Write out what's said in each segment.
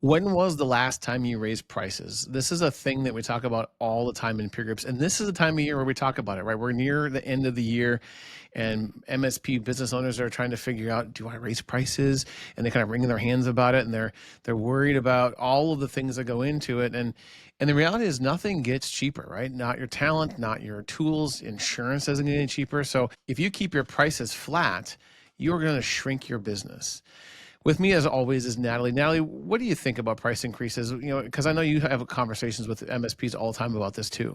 When was the last time you raised prices? This is a thing that we talk about all the time in peer groups, and this is the time of year where we talk about it, right? We're near the end of the year, and MSP business owners are trying to figure out, do I raise prices? And they kind of wringing their hands about it, and they're worried about all of the things that go into it. And the reality is nothing gets cheaper, right? Not your talent, not your tools, insurance doesn't get any cheaper. So if you keep your prices flat, you're going to shrink your business. With me, as always, is Natalie. Natalie, what do you think about price increases? Because I know you have conversations with MSPs all the time about this too.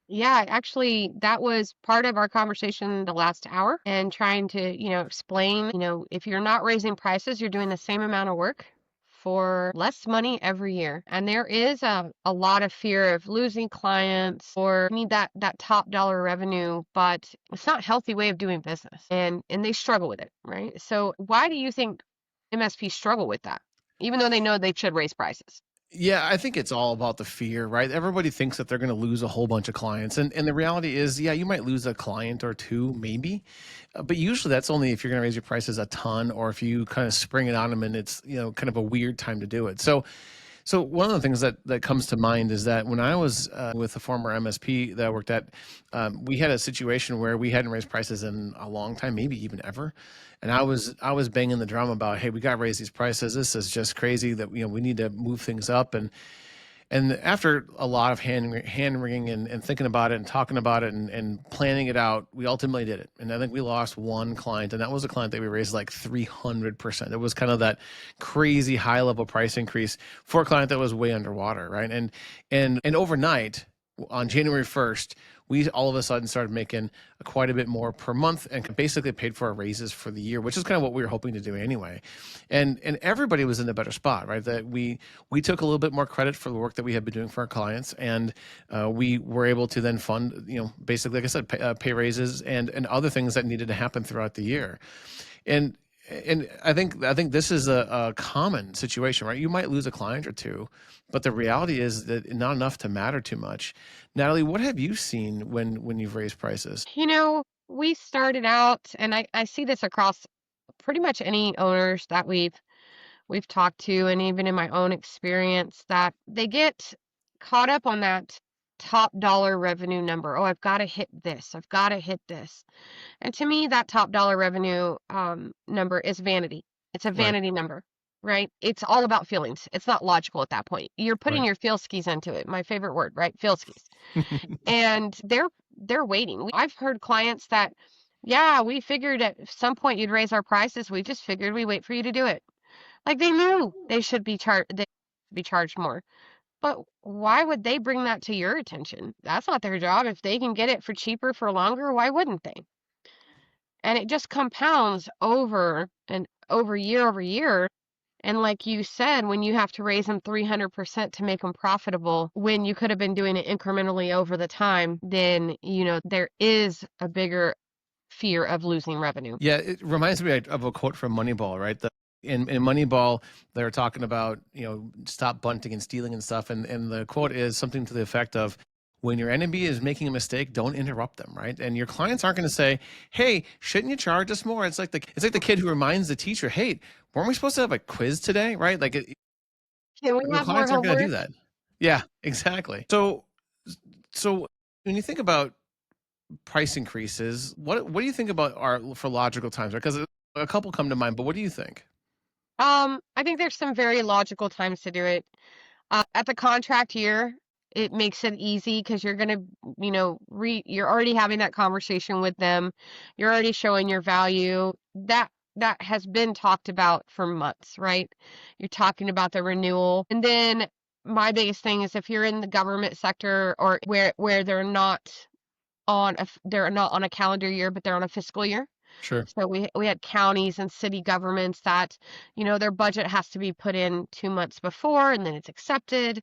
Yeah, actually, that was part of our conversation the last hour and trying to, explain, if you're not raising prices, you're doing the same amount of work for less money every year. And there is a lot of fear of losing clients or need that top dollar revenue, but it's not a healthy way of doing business. And they struggle with it, right? So why do you think MSPs struggle with that, even though they know they should raise prices? Yeah, I think it's all about the fear, right? Everybody thinks that they're going to lose a whole bunch of clients. And the reality is, yeah, you might lose a client or two, maybe. But usually that's only if you're going to raise your prices a ton or if you kind of spring it on them and it's, kind of a weird time to do it. So one of the things that comes to mind is that when I was with a former MSP that I worked at, we had a situation where we hadn't raised prices in a long time, maybe even ever. And I was banging the drum about, hey, we got to raise these prices. This is just crazy that we need to move things up. And after a lot of hand wringing and thinking about it and talking about it and planning it out, we ultimately did it. And I think we lost one client, and that was a client that we raised like 300%. It was kind of that crazy high level price increase for a client that was way underwater, right? And overnight, on January 1st, we all of a sudden started making quite a bit more per month and basically paid for our raises for the year, which is kind of what we were hoping to do anyway. And everybody was in a better spot, right? That we took a little bit more credit for the work that we had been doing for our clients, and we were able to then fund, basically, like I said, pay raises and other things that needed to happen throughout the year. And and I think this is a common situation, right? You might lose a client or two, but the reality is that not enough to matter too much. Natalie, what have you seen when you've raised prices? We started out, and I see this across pretty much any owners that we've talked to, and even in my own experience, that they get caught up on that top dollar revenue number. Oh, I've got to hit this. I've got to hit this. And to me, that top dollar revenue number is vanity. It's a Right, vanity number, right? It's all about feelings. It's not logical at that point. You're putting right. your feel skis into it. My favorite word, right? Feel skis. And they're waiting. I've heard clients that, yeah, we figured at some point you'd raise our prices. We just figured we wait for you to do it. Like they knew they be charged more. But why would they bring that to your attention? That's not their job. If they can get it for cheaper for longer, why wouldn't they? And it just compounds over and over year. And like you said, when you have to raise them 300% to make them profitable, when you could have been doing it incrementally over the time, then, there is a bigger fear of losing revenue. Yeah, it reminds me of a quote from Moneyball, right? In Moneyball, they're talking about, stop bunting and stealing and stuff. And the quote is something to the effect of, when your enemy is making a mistake, don't interrupt them, right? And your clients aren't going to say, hey, shouldn't you charge us more? It's like the kid who reminds the teacher, hey, weren't we supposed to have a quiz today, right? Can we Your have more clients aren't going to do homework? that. Yeah, exactly. So when you think about price increases, what do you think about our for logical times? Because a couple come to mind, but what do you think? I think there's some very logical times to do it. At the contract year, it makes it easy because you're gonna, you're already having that conversation with them. You're already showing your value. That has been talked about for months, right? You're talking about the renewal. And then my biggest thing is if you're in the government sector or where they're not on a calendar year, but they're on a fiscal year. Sure. So we had counties and city governments that, their budget has to be put in 2 months before and then it's accepted.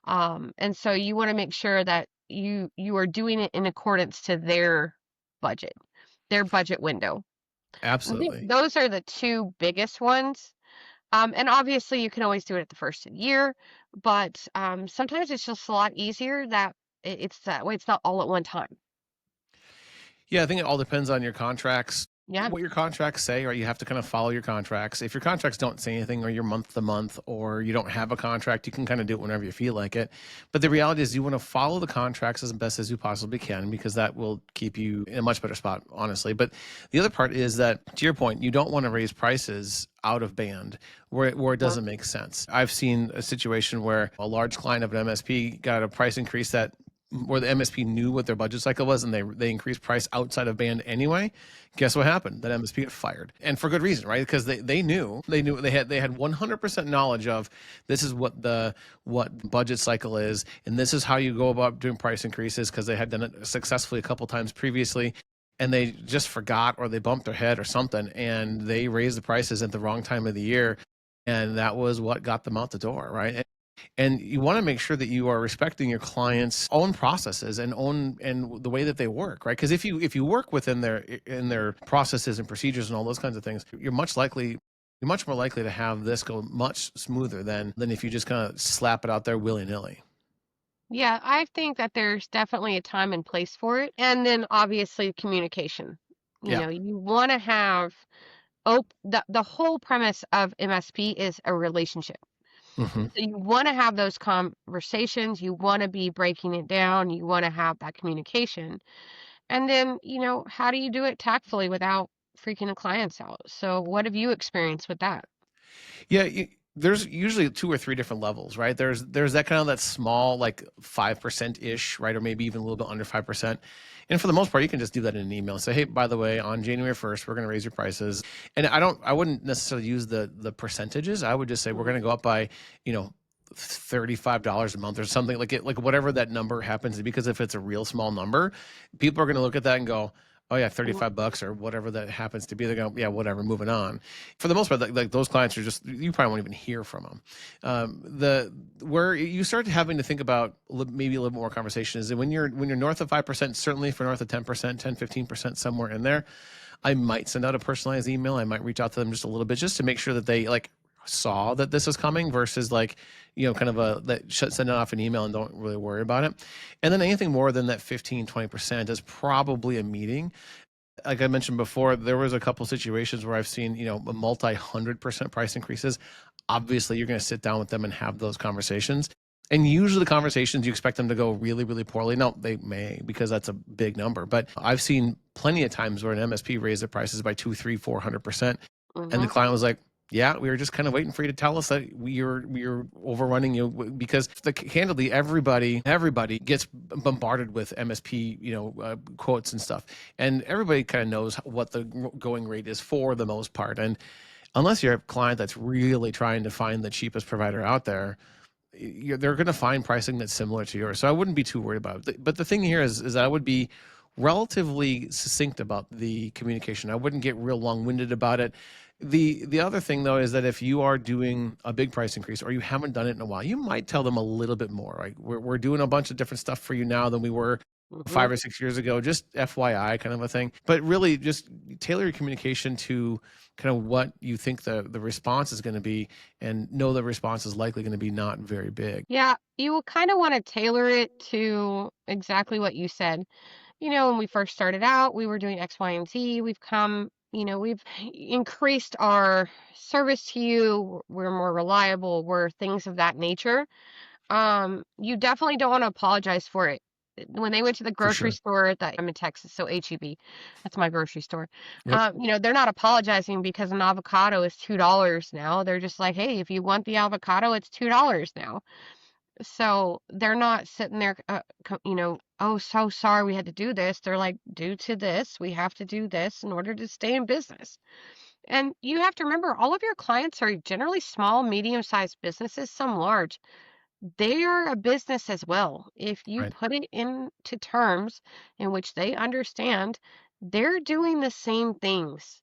And so you want to make sure that you are doing it in accordance to their budget window. I think Absolutely. those are the two biggest ones. And obviously you can always do it at the first of the year, but sometimes it's just a lot easier that it's that way. It's not all at one time. Yeah, I think it all depends on your contracts. Yeah. what your contracts say, right? You have to kind of follow your contracts. If your contracts don't say anything, or you're month to month, or you don't have a contract, you can kind of do it whenever you feel like it. But the reality is, you want to follow the contracts as best as you possibly can, because that will keep you in a much better spot, honestly. But the other part is that, to your point, you don't want to raise prices out of band where it Uh, doesn't make sense. I've seen a situation where a large client of an MSP got a price increase that where the MSP knew what their budget cycle was, and they increased price outside of band anyway. Guess what happened? That MSP got fired, and for good reason, right? Because they had 100% knowledge of, this is what budget cycle is, and this is how you go about doing price increases, because they had done it successfully a couple times previously, and they just forgot, or they bumped their head or something, and they raised the prices at the wrong time of the year, and that was what got them out the door, right? And you want to make sure that you are respecting your clients' own processes and the way that they work, right? Because if you work within their processes and procedures and all those kinds of things, you're much more likely to have this go much smoother than if you just kind of slap it out there willy-nilly. yeah, I think that there's definitely a time and place for it. And then obviously communication. You Yeah. know, you want to have the whole premise of MSP is a relationship. Hmm. So you want to have those conversations, you want to be breaking it down, you want to have that communication. And then, how do you do it tactfully without freaking the clients out? So what have you experienced with that? Yeah, there's usually two or three different levels, right? There's that kind of that small, like 5% ish, right, or maybe even a little bit under 5%. And for the most part, you can just do that in an email. Say, hey, by the way, on January 1st, we're going to raise your prices. And I wouldn't necessarily use the percentages. I would just say we're Mhm. going to go up by, you know, $35 a month or something, like whatever that number happens to be. Because if it's a real small number, people are going to look at that and go, oh yeah, Mhm. $35 or whatever that happens to be. They're going, yeah, whatever, moving on. For the most part, like those clients are just, you probably won't even hear from them. The Where you start having to think about maybe a little more conversation is that when you're north of 5%, certainly for north of 10%, 10-15%, somewhere in there, I might send out a personalized email. I might reach out to them just a little bit, just to make sure that they like saw that this is coming, versus like, kind of send it off an email and don't really worry about it. And then anything more than that 15-20% is probably a meeting. Like I mentioned before, there was a couple situations where I've seen, a multi-100% price increases. Obviously, you're going to sit down with them and have those conversations. And usually the conversations, you expect them to go really, really poorly. No, they may, because that's a big number. But I've seen plenty of times where an MSP raised their prices by 2, 3, 400%. And the Mhm. client was like, yeah, we were just kind of waiting for you to tell us that we are overrunning you, because candidly, everybody gets bombarded with MSP, quotes and stuff, and everybody kind of knows what the going rate is for the most part. And unless you're a client that's really trying to find the cheapest provider out there, they're going to find pricing that's similar to yours. So I wouldn't be too worried about it. But the thing here is that I would be relatively succinct about the communication. I wouldn't get real long-winded about it. The other thing though is that if you are doing a big price increase, or you haven't done it in a while, you might tell them a little bit more. Like, we're doing a bunch of different stuff for you now than we were Mhm. 5 or 6 years ago, just FYI kind of a thing. But really just tailor your communication to kind of what you think the response is going to be, and know the response is likely going to be not very big. Yeah, you will kind of want to tailor it to exactly what you said. When we first started out, we were doing X, Y, and Z. We've increased our service to you. We're more reliable. We're things of that nature. You definitely don't want to apologize for it. When they went to the For grocery sure. store, that I'm in Texas, so HEB, that's my grocery store. Yep. They're not apologizing because an avocado is $2 now. They're just like, hey, if you want the avocado, it's $2 now. So they're not sitting there, oh, so sorry we had to do this. They're like, due to this, we have to do this in order to stay in business. And you have to remember, all of your clients are generally small, medium-sized businesses, some large. They are a business as well. If you Right. put it into terms in which they understand, they're doing the same things.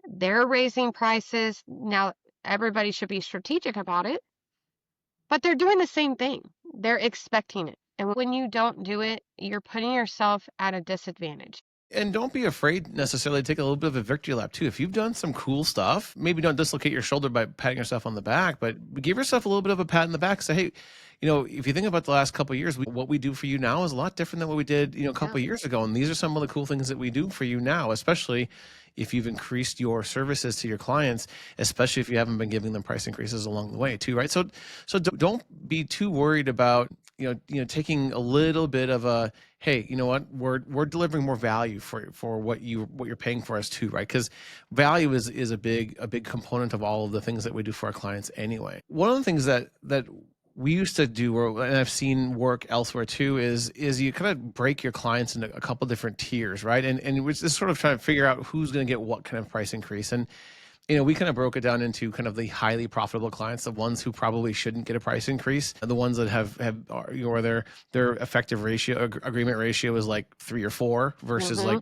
They're raising prices. Now, everybody should be strategic about it, but they're doing the same thing. They're expecting it. And when you don't do it, you're putting yourself at a disadvantage. And don't be afraid necessarily to take a little bit of a victory lap too. If you've done some cool stuff, maybe don't dislocate your shoulder by patting yourself on the back, but give yourself a little bit of a pat in the back. Say, hey, if you think about the last couple of years, what we do for you now is a lot different than what we did, a Yeah. couple of years ago. And these are some of the cool things that we do for you now, especially if you've increased your services to your clients, especially if you haven't been giving them price increases along the way too, right? So don't be too worried about taking a little bit of a, hey, you know what, we're delivering more value for what you're paying for us too, right? Because value is a big component of all of the things that we do for our clients anyway. One of the things that we used to do, and I've seen work elsewhere too, is you kind of break your clients into a couple different tiers, right? And we're just sort of trying to figure out who's going to get what kind of price increase. And we kind of broke it down into kind of the highly profitable clients, the ones who probably shouldn't get a price increase, and the ones that have or their effective ratio agreement ratio is like 3 or 4 versus like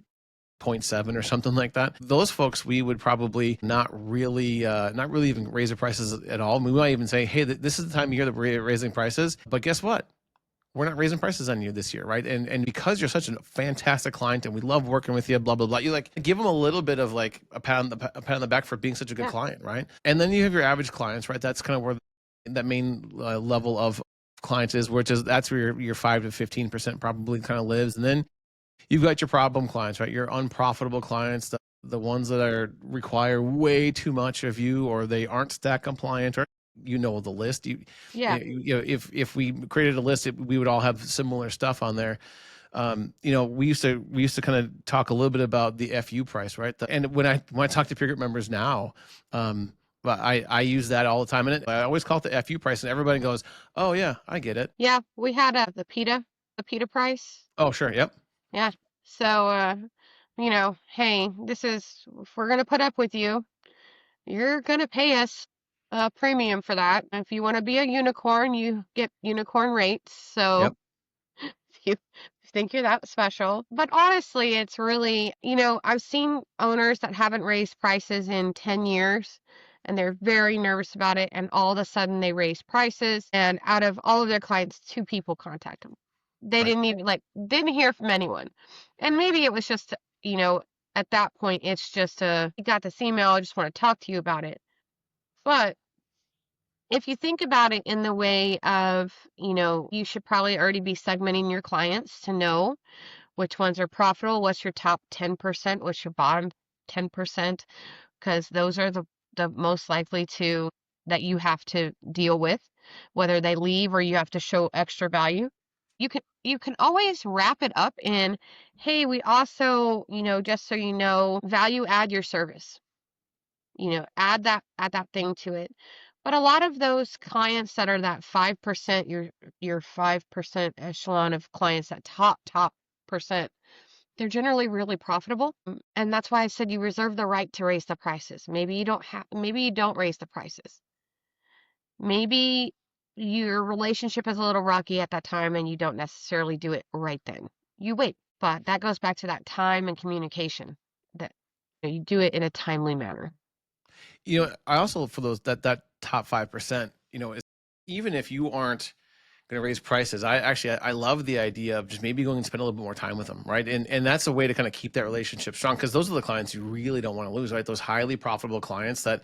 0.7 or something like that. Those folks, we would probably not really even raise their prices at all. We might even say, hey, this is the time of year that we're raising prices, but guess what? We're not raising prices on you this year, right? And because you're such a fantastic client and we love working with you, blah blah blah. You like give them a little bit of like a pat on the back for being such a good client, right? And then you have your average clients, right? That's kind of where that main level of clients is, that's where your 5 to 15% probably kind of lives. And then you've got your problem clients, right? Your unprofitable clients, the ones that require way too much of you, or they aren't stack compliant, or the list. If we created a list, we would all have similar stuff on there. We used to kind of talk a little bit about the FU price, right? And when I talk to peer group members now, but I use that all the time, and I always call it the FU price, and everybody goes, "Oh yeah, I get it." Yeah, we had the PETA price. Oh sure, yep. Yeah. So, hey, if we're going to put up with you, you're going to pay us a premium for that. If you want to be a unicorn, you get unicorn rates. So Yep. if you think you're that special. But honestly, it's really, I've seen owners that haven't raised prices in 10 years and they're very nervous about it. And all of a sudden they raise prices. And out of all of their clients, 2 people contact them. They Right. didn't even didn't hear from anyone. And maybe it was just, at that point, it's just you got this email, I just want to talk to you about it. But if you think about it in the way of, you should probably already be segmenting your clients to know which ones are profitable, what's your top 10%, what's your bottom 10%, because those are the most likely that you have to deal with, whether they leave or you have to show extra value. You can always wrap it up in, hey, we also, just so you know, value add your service. Add that thing to it. But a lot of those clients that are that 5%, your 5% echelon of clients, that top percent, they're generally really profitable. And that's why I said you reserve the right to raise the prices. Maybe you don't raise the prices. Maybe your relationship is a little rocky at that time and you don't necessarily do it right then. You wait, but that goes back to that time and communication, that you do it in a timely manner. I also, for that top 5%, is, even if you aren't going to raise prices, I love the idea of just maybe going and spend a little bit more time with them, right? And that's a way to kind of keep that relationship strong, because those are the clients you really don't want to lose, right? Those highly profitable clients that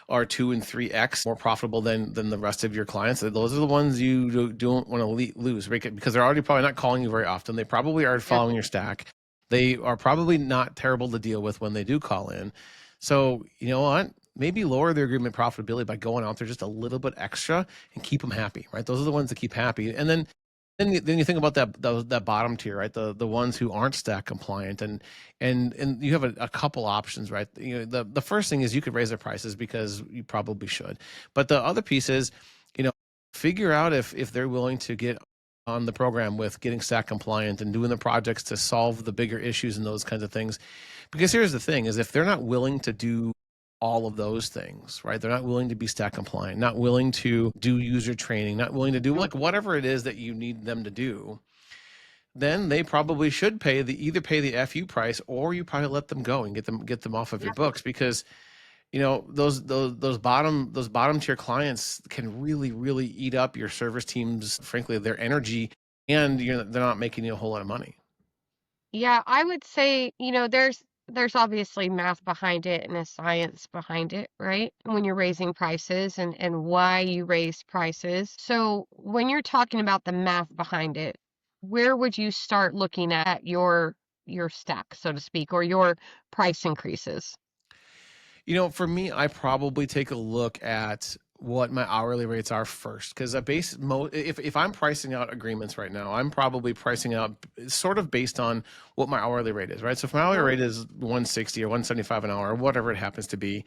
are 2 and 3x more profitable than the rest of your clients. Those are the ones you don't want to lose, right? Because they're already probably not calling you very often. They probably are Yep. following your stack. They are probably not terrible to deal with when they do call in. So you know what? Maybe lower their agreement profitability by going out there just a little bit extra and keep them happy, right? Those are the ones that keep happy. And then you think about that bottom tier, right? The ones who aren't stack compliant, and you have a couple options, right? The first thing is you could raise their prices because you probably should, but the other piece is, figure out if they're willing to get on the program with getting stack compliant and doing the projects to solve the bigger issues and those kinds of things. Because here's the thing: is if they're not willing to do all of those things, right? They're not willing to be stack compliant, not willing to do user training, not willing to do like whatever it is that you need them to do, then they probably should either pay the FU price, or you probably let them go and get them off of your books, because those bottom tier clients can really really eat up your service teams, frankly, their energy, and they're not making you a whole lot of money. Yeah, I would say, there's obviously math behind it and a science behind it, right? When you're raising prices and why you raise prices. So when you're talking about the math behind it, where would you start looking at your stack, so to speak, or your price increases? For me, I probably take a look at what my hourly rates are first, because if I'm pricing out agreements right now, I'm probably pricing out sort of based on what my hourly rate is, right? So if my hourly Mhm. rate is 160 or 175 an hour, or whatever it happens to be,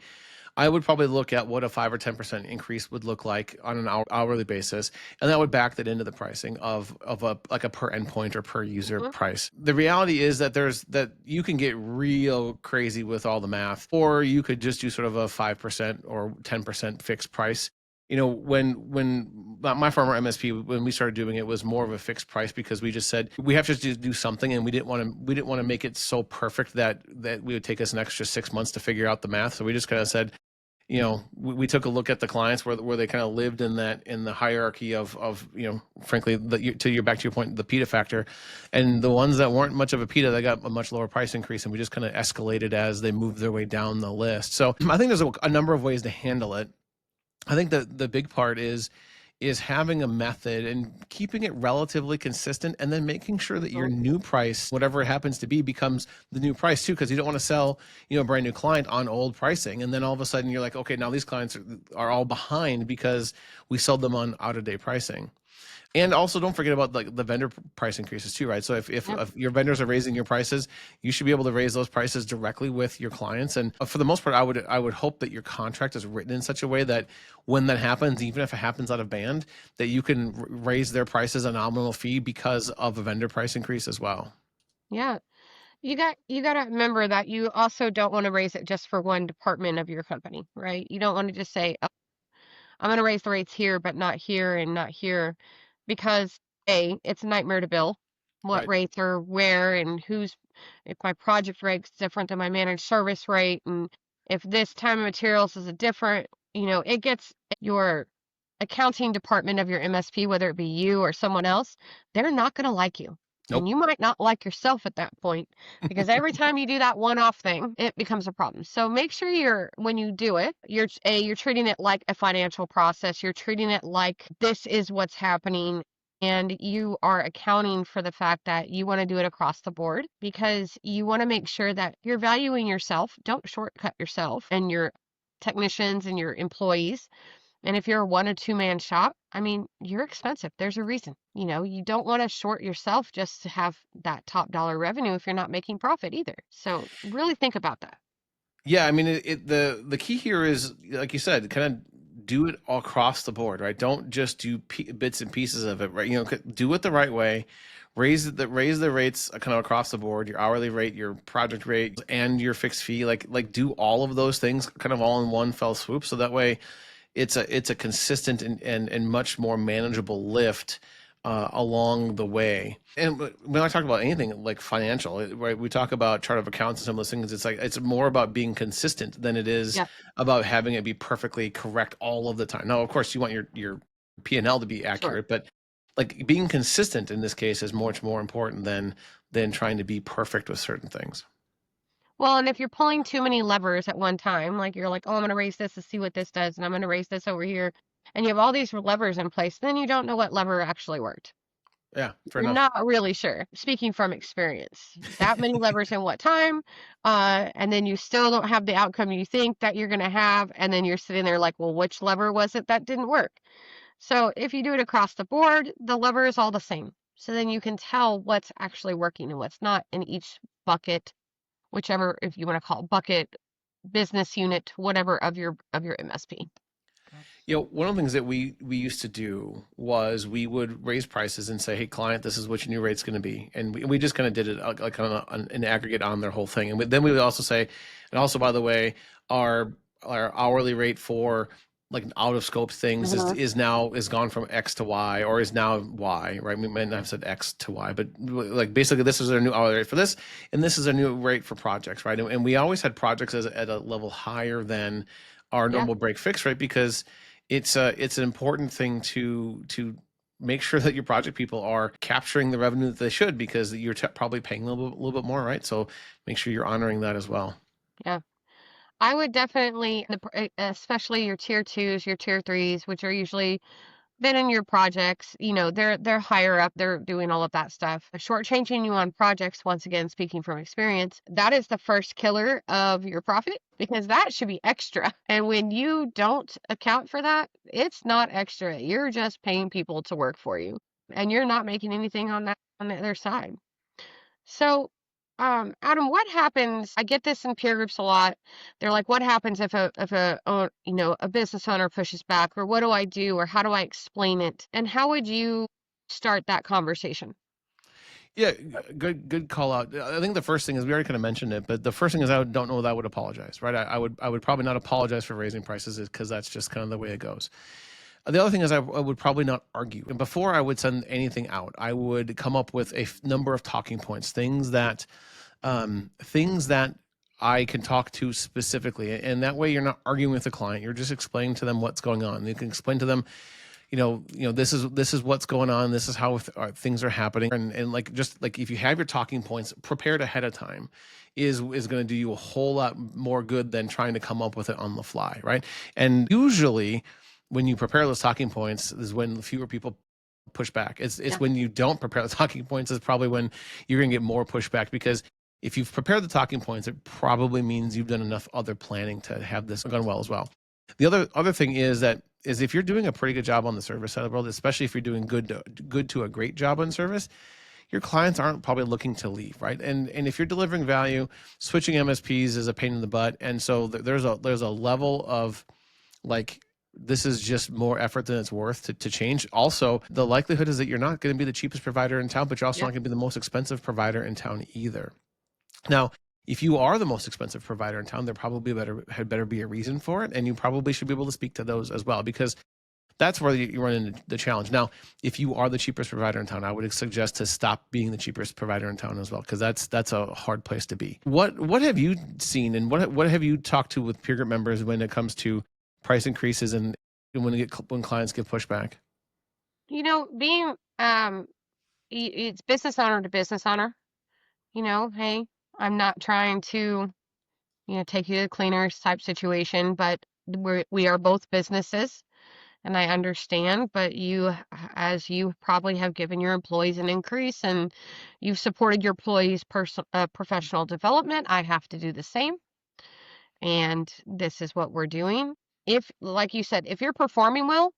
I would probably look at what a 5 or 10% increase would look like on an hourly basis, and that would back that into the pricing of a like a per endpoint or per user Mhm. price. The reality is that you can get real crazy with all the math, or you could just do sort of a 5% or 10% fixed price. When my former MSP, when we started doing it, was more of a fixed price because we just said we have to just do something, and we didn't want to make it so perfect that we would take us an extra 6 months to figure out the math. So we just kind of said, we took a look at the clients where they kind of lived in the hierarchy of frankly, back to your point, the PITA factor, and the ones that weren't much of a PITA, they got a much lower price increase, and we just kind of escalated as they moved their way down the list. So I think there's a number of ways to handle it. I think that the big part is having a method and keeping it relatively consistent, and then making sure that your Mhm. new price, whatever it happens to be, becomes the new price too, because you don't want to sell a brand new client on old pricing, and then all of a sudden you're like, okay, now these clients are all behind because we sold them on out of date pricing. And also, don't forget about the vendor price increases too, right? So Yep. if your vendors are raising your prices, you should be able to raise those prices directly with your clients. And for the most part, I would hope that your contract is written in such a way that when that happens, even if it happens out of band, that you can raise their prices a nominal fee because of a vendor price increase as well. Yeah. You got to remember that you also don't want to raise it just for one department of your company, right? You don't want to just say, "Oh, I'm going to raise the rates here, but not here and not here," because A, it's a nightmare to bill. What Right. rates are where and if my project rate's different than my managed service rate, and if this time and materials is a different, it gets your accounting department of your MSP, whether it be you or someone else, they're not going to like you. And Nope. you might not like yourself at that point, because every time you do that one-off thing, it becomes a problem. So make sure when you do it, you're treating it like a financial process. You're treating it like this is what's happening, and you are accounting for the fact that you want to do it across the board, because you want to make sure that you're valuing yourself. Don't shortcut yourself and your technicians and your employees. And if you're a one or two man shop, I mean, you're expensive. There's a reason. You don't want to short yourself just to have that top dollar revenue if you're not making profit either. So really think about that. Yeah, I mean, the key here is, like you said, kind of do it all across the board, right? Don't just do bits and pieces of it, right? Do it the right way. Raise the rates kind of across the board, your hourly rate, your project rate, and your fixed fee. Like do all of those things kind of all in one fell swoop, so that way it's a consistent and much more manageable lift along the way. And when I talk about anything like financial, right, we talk about chart of accounts and some of those things. It's like it's more about being consistent than it is Yep, about having it be perfectly correct all of the time. Now, of course, you want your P&L to be sure. accurate, but like being consistent in this case is much more important than trying to be perfect with certain things. Well, and if you're pulling too many levers at one time, like you're like, oh, I'm going to raise this to see what this does, and I'm going to raise this over here, and you have all these levers in place, then you don't know what lever actually worked. Yeah, fair You're enough. not really sure, speaking from experience. That many levers in what time, and then you still don't have the outcome you think that you're going to have, and then you're sitting there like, well, which lever was it that didn't work? So if you do it across the board, the lever is all the same. So then you can tell what's actually working and what's not in each bucket, whichever, if you want to call it bucket, business unit, whatever of your MSP. One of the things that we used to do was we would raise prices and say, "Hey, client, this is what your new rate's going to be," and we just kind of did it like on an aggregate on their whole thing. And then we would also say, and also by the way, our our hourly rate for like out of scope things is Mhm. is now is gone from X to Y, or is now Y, right? We might not have said X to Y, but like basically this is our new hourly rate for this, and this is our new rate for projects, right? And we always had projects at a level higher than our Yeah. normal break fix rate, because it's an important thing to make sure that your project people are capturing the revenue that they should, because you're probably paying a little bit more, right? So make sure you're honoring that as well. Yeah. I would definitely, especially your tier twos, your tier threes, which are usually Then in your projects, they're higher up, they're doing all of that stuff. Shortchanging you on projects, once again, speaking from experience, that is the first killer of your profit because that should be extra. And when you don't account for that, it's not extra. You're just paying people to work for you and you're not making anything on the other side. So, Adam, what happens? I get this in peer groups a lot. They're like, "What happens if a business owner pushes back, or what do I do, or how do I explain it?" And how would you start that conversation? Yeah, good call out. I think the first thing is we already kind of mentioned it, but the first thing is don't know that I would apologize, right? I would probably not apologize for raising prices because that's just kind of the way it goes. The other thing is I would probably not argue. And before I would send anything out, I would come up with a number of talking points, things that I can talk to specifically, and that way you're not arguing with the client. You're just explaining to them what's going on. You can explain to them, this is what's going on. This is how things are happening, and like just like if you have your talking points prepared ahead of time, is going to do you a whole lot more good than trying to come up with it on the fly, right? And usually, when you prepare those talking points, is when fewer people push back. It's Yeah. when you don't prepare the talking points is probably when you're going to get more pushback because if you've prepared the talking points, it probably means you've done enough other planning to have this gone well as well. The other thing is if you're doing a pretty good job on the service side of the world, especially if you're doing good to a great job on service, your clients aren't probably looking to leave, right? And if you're delivering value, switching MSPs is a pain in the butt, and so there's a level of like this is just more effort than it's worth to change. Also, the likelihood is that you're not going to be the cheapest provider in town, but you're also Yeah. not going to be the most expensive provider in town either. Now, if you are the most expensive provider in town, there probably had better be a reason for it, and you probably should be able to speak to those as well because that's where you run into the challenge. Now, if you are the cheapest provider in town, I would suggest to stop being the cheapest provider in town as well because that's a hard place to be. What have you seen and what have you talked to with peer group members when it comes to price increases and when clients give pushback? Being it's business owner to business owner. Hey, I'm not trying to take you to the cleaners type situation, but we are both businesses. And I understand, but as you probably have given your employees an increase and you've supported your employees' professional development, I have to do the same. And this is what we're doing. If, like you said, if you're performing well,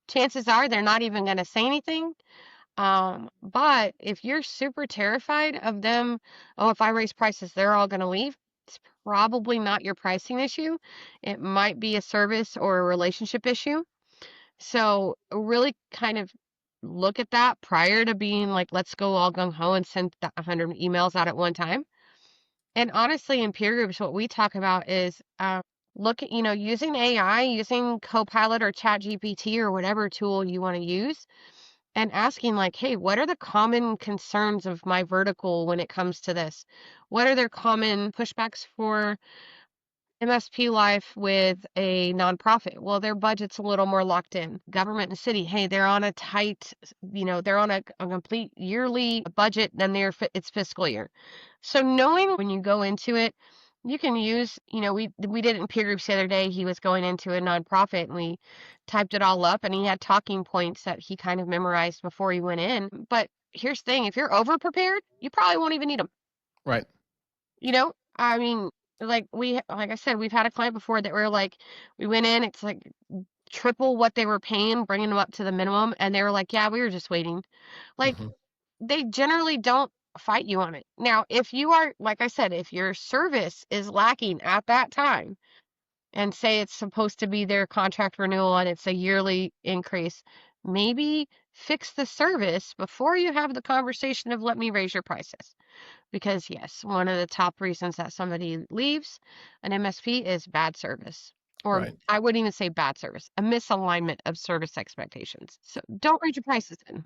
chances are they're not even going to say anything. But if you're super terrified of them, oh, if I raise prices, they're all going to leave. It's probably not your pricing issue. It might be a service or a relationship issue. So really kind of look at that prior to being like, let's go all gung ho and send 100 emails out at one time. And honestly, in peer groups, what we talk about is look at, using AI, using Copilot or Chat GPT or whatever tool you want to use, and asking, like, hey, what are the common concerns of my vertical when it comes to this? What are their common pushbacks for MSP life with a nonprofit? Well, their budget's a little more locked in. Government and city, hey, they're on a tight, they're on a complete yearly budget, then it's fiscal year. So knowing when you go into it, you can use, we did it in peer groups the other day. He was going into a nonprofit and we typed it all up and he had talking points that he kind of memorized before he went in. But here's the thing, if you're over prepared, you probably won't even need them. Right. I mean, like I said, we've had a client before that were like, we went in, it's like triple what they were paying, bringing them up to the minimum, and they were like, yeah, we were just waiting. Like, Hmm. they generally don't fight you on it. Now, if you are, like I said, if your service is lacking at that time, and say it's supposed to be their contract renewal and it's a yearly increase, maybe fix the service before you have the conversation of let me raise your prices. Because, yes, one of the top reasons that somebody leaves an MSP is bad service. Or Right. I wouldn't even say bad service, a misalignment of service expectations. So don't raise your prices in.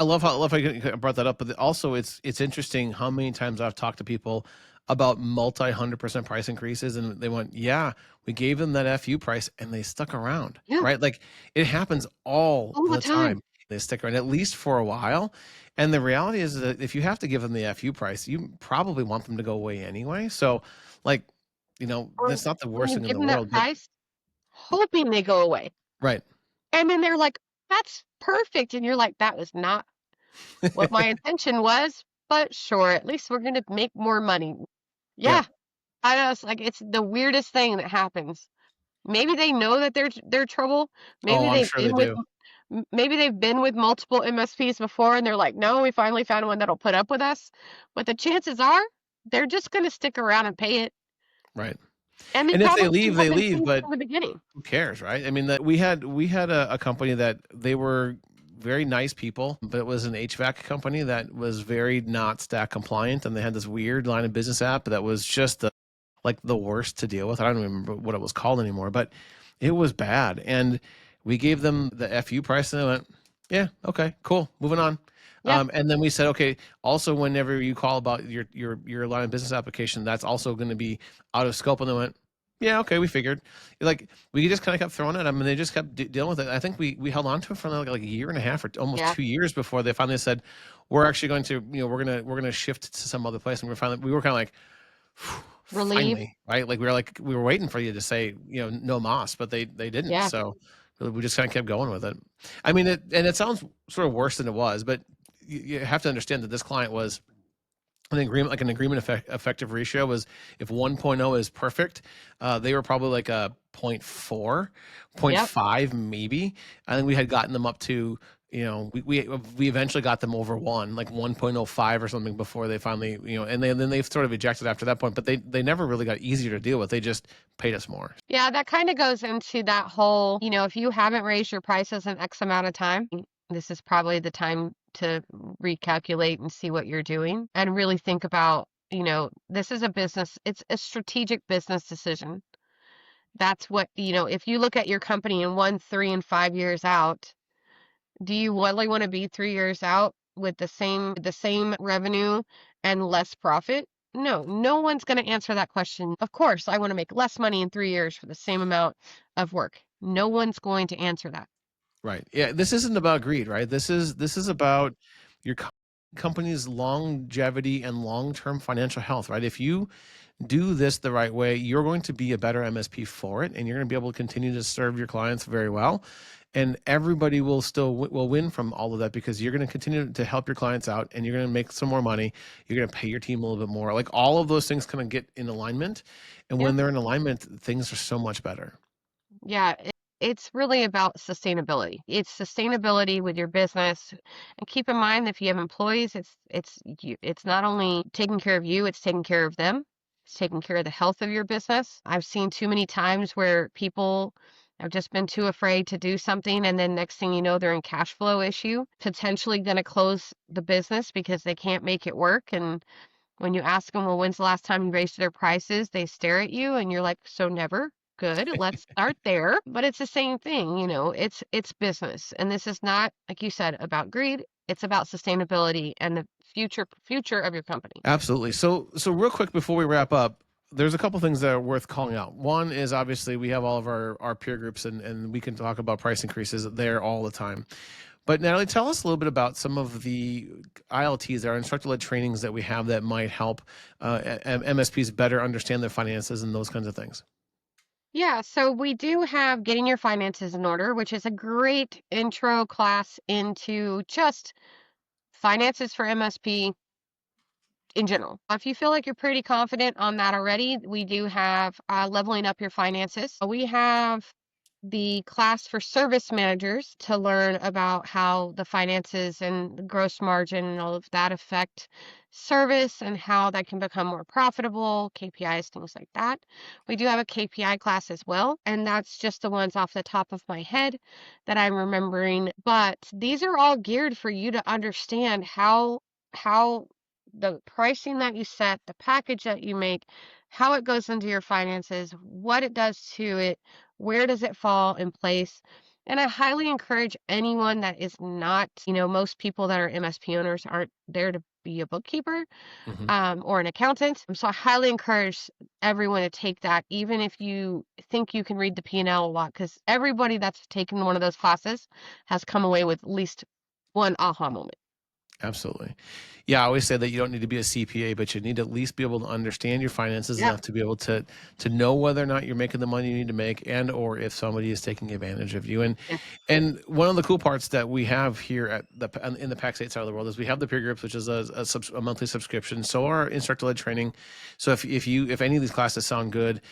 I love how you brought that up, but also it's interesting how many times I've talked to people about multi 100% price increases, and they went, "Yeah, we gave them that FU price, and they stuck around." Yeah, Right? Like it happens all all the the time. time. They stick around at least for a while, and the reality is that if you have to give them the FU price, you probably want them to go away anyway. So, like, Or that's not the when worst you thing in give the them that world, but price, hoping they go away. right. And then they're like, That's perfect. And you're like, that was not what my intention was, but sure, at least we're going to make more money. Yep. Yeah. I was like, it's the weirdest thing that happens. Maybe they know that they're trouble. Oh, Maybe I'm they've sure they been with do. maybe they've been with multiple MSPs before and they're like, "No, we finally found one that'll put up with us." But the chances are they're just going to stick around and pay it. Right. And they And if probably should have they been leave, paid but from the beginning. who cares, right? I mean, that we had a company that they were very nice people, but it was an HVAC company that was very not stack compliant, and they had this weird line of business app that was just the worst to deal with. I don't even remember what it was called anymore, but it was bad. And we gave them the FU price, and they went, "Yeah, okay, cool, moving on." Yeah. And then we said, "Okay, also whenever you call about your line of business application, that's also going to be out of scope." And they went, "Yeah, okay, we figured." Like we just kind of kept throwing it at them, and they just kept dealing with it. I think we held on to it for like a year and a half or almost Yeah. 2 years before they finally said, "We're actually going to, we're gonna shift to some other place." And we were kind of like, Relieved. finally, right? Like we were waiting for you to say, no moss, but they didn't. Yeah. So we just kind of kept going with it. I mean, it sounds sort of worse than it was, but you have to understand that this client was an agreement, like an agreement effective ratio was, if 1.0 is perfect, they were probably like a point 0.4, point Yep. 0.5 maybe. I think we had gotten them up to, we eventually got them over one, like 1.05 or something before they finally, and then they sort of ejected after that point, but they never really got easier to deal with. They just paid us more. Yeah, that kind of goes into that whole, if you haven't raised your prices in X amount of time, this is probably the time to recalculate and see what you're doing and really think about, this is a business, it's a strategic business decision. That's what, if you look at your company in 1, 3, and 5 years out, do you really want to be 3 years out with the same revenue and less profit? No, no one's going to answer that question. Of course, I want to make less money in 3 years for the same amount of work. No one's going to answer that. Right. Yeah. This isn't about greed, right? This is about your company's longevity and long-term financial health, right? If you do this the right way, you're going to be a better MSP for it, and you're going to be able to continue to serve your clients very well. And everybody will still will win from all of that, because you're going to continue to help your clients out, and you're going to make some more money. You're going to pay your team a little bit more. Like all of those things kind of get in alignment, and Yeah. when they're in alignment, things are so much better. Yeah, it's really about sustainability. It's sustainability with your business. And keep in mind, if you have employees, it's not only taking care of you, it's taking care of them. It's taking care of the health of your business. I've seen too many times where people have just been too afraid to do something, and then next thing you know, they're in cash flow issue, potentially going to close the business because they can't make it work. And when you ask them, well, when's the last time you raised their prices? They stare at you and you're like, so never. Good. Let's start there. But it's the same thing, it's business. And this is not, like you said, about greed. It's about sustainability and the future of your company. Absolutely. So real quick before we wrap up, there's a couple things that are worth calling out. One is, obviously we have all of our peer groups, and we can talk about price increases there all the time. But Natalie, tell us a little bit about some of the ILTs, our instructor-led trainings that we have that might help MSPs better understand their finances and those kinds of things. Yeah, so we do have Getting Your Finances in Order, which is a great intro class into just finances for MSP in general. If you feel like you're pretty confident on that already, we do have Leveling Up Your Finances. We have the class for service managers to learn about how the finances and the gross margin and all of that affect service and how that can become more profitable, KPIs, things like that. We do have a KPI class as well, and that's just the ones off the top of my head that I'm remembering. But these are all geared for you to understand how the pricing that you set, the package that you make, how it goes into your finances, what it does to it, where does it fall in place. And I highly encourage anyone that is not, most people that are MSP owners aren't there to be a bookkeeper Hmm. or an accountant. So I highly encourage everyone to take that, even if you think you can read the P&L a lot, because everybody that's taken one of those classes has come away with at least one aha moment. Absolutely. Yeah, I always say that you don't need to be a CPA, but you need to at least be able to understand your finances Yeah. enough to be able to know whether or not you're making the money you need to make, and or if somebody is taking advantage of you. Yeah. And one of the cool parts that we have here at the in the Pac State side of the world is we have the peer groups, which is a monthly subscription. So our instructor led training. So if any of these classes sound good,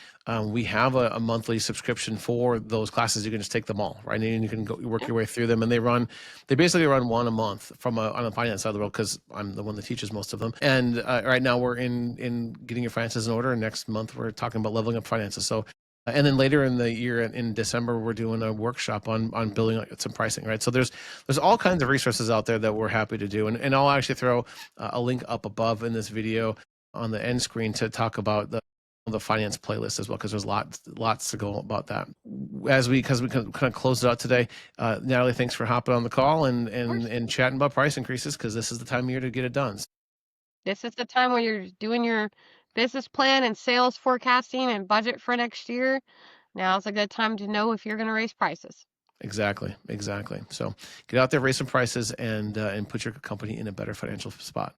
we have a monthly subscription for those classes. You can just take them all, right? And you can go work Yeah. your way through them. And they basically run one a month from on the finance side of the world, because I'm the one that teaches most of them. And right now we're in getting your finances in order. And next month we're talking about leveling up finances. So and then later in the year, in December, we're doing a workshop on building some pricing, right? So there's all kinds of resources out there that we're happy to do, and I'll actually throw a link up above in this video on the end screen to talk about the finance playlist as well, because there's lots to go about that. Because we kind of close it out today, Natalie, thanks for hopping on the call and Of course. chatting about price increases, because this is the time of year to get it done. This is the time where you're doing your business plan and sales forecasting and budget for next year. Now's a good time to know if you're going to raise prices. Exactly. So get out there, raise some prices, and put your company in a better financial spot.